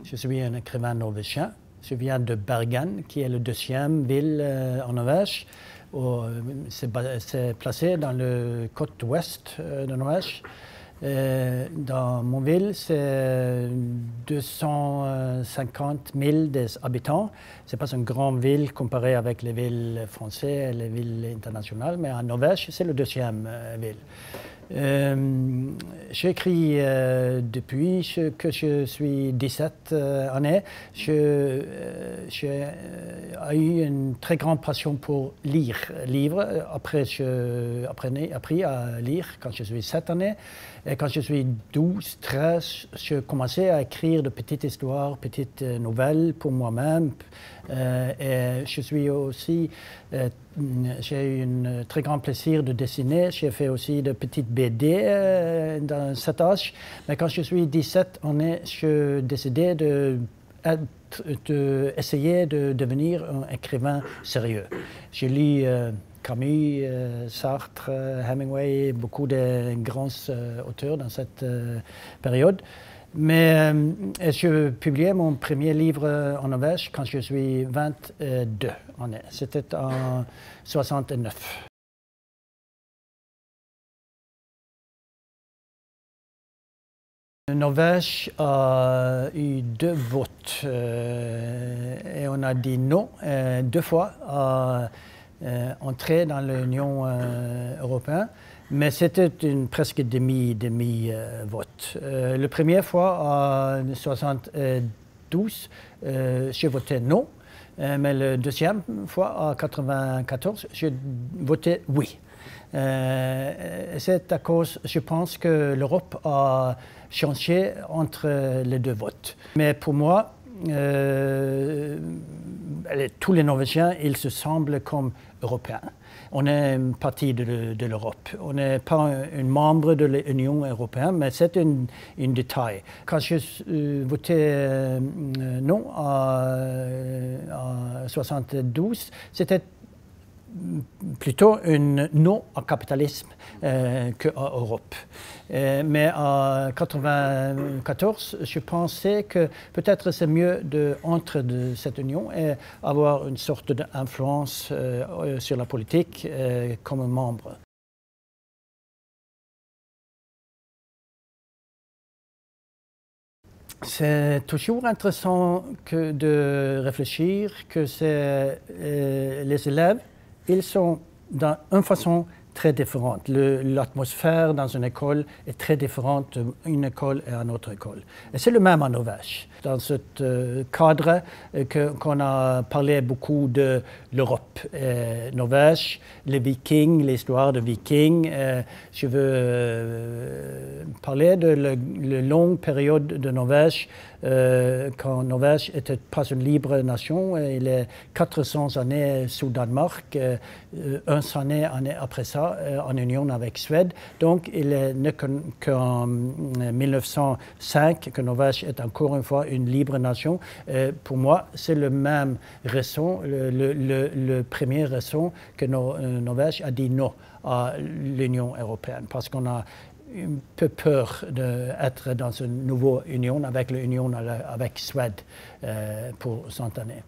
Je suis un écrivain norvégien. Je viens de Bergen, qui est la deuxième ville en Norvège. C'est placé dans la côte ouest de Norvège. Dans mon ville, c'est 250 000 habitants. Ce n'est pas une grande ville comparée avec les villes françaises et les villes internationales, mais en Norvège, c'est la deuxième ville. J'écris depuis que je suis 17 années. J'ai eu une très grande passion pour lire livres. Après, j'ai appris à lire quand je suis 7 années. Et quand je suis 12, 13, je commençais à écrire de petites histoires, petites nouvelles pour moi-même. Et je suis aussi, j'ai eu un très grand plaisir de dessiner. J'ai fait aussi de petites BD dans cet âge. Mais quand je suis 17 ans, je décidais d'essayer de devenir un écrivain sérieux. J'ai lu Camus, Sartre, Hemingway, beaucoup de grands auteurs dans cette période. Mais je publiais mon premier livre en Norvège quand je suis 22 ans. C'était en 69. Norvège a eu 2 votes et on a dit non 2 fois à entrer dans l'Union européenne. Mais c'était presque demi-vote. La première fois, en 1972, j'ai voté non. Mais la deuxième fois, en 1994, j'ai voté oui. C'est à cause, je pense, que l'Europe a changé entre les 2 votes. Mais pour moi, tous les Norvégiens, ils se semblent comme Européens. On est une partie de l'Europe. On n'est pas un membre de l'Union européenne, mais c'est un détail. Quand je votais non en 1972, c'était plutôt un non au capitalisme qu'à l'Europe. Mais en 1994, je pensais que peut-être c'est mieux d'entrer dans cette union et avoir une sorte d'influence sur la politique comme membre. C'est toujours intéressant de réfléchir que les élèves, ils sont d'une façon très différente. L'atmosphère dans une école est très différente d'une école et une autre école. Et c'est le même en Norvège. Dans ce cadre qu'on a parlé beaucoup de l'Europe, Norvège, les Vikings, l'histoire des Vikings. Je veux parler de la longue période de Norvège, quand Norvège n'était pas une libre nation. Il est 400 années sous Danemark, 100 années après ça en union avec Suède. Donc il n'est qu'en 1905 que Norvège est encore une fois une libre nation. Pour moi, c'est la même raison, la première raison que Norvège a dit non à l'Union européenne, parce qu'on a un peu peur d'être dans une nouvelle union avec l'Union avec Suède pour 100 années.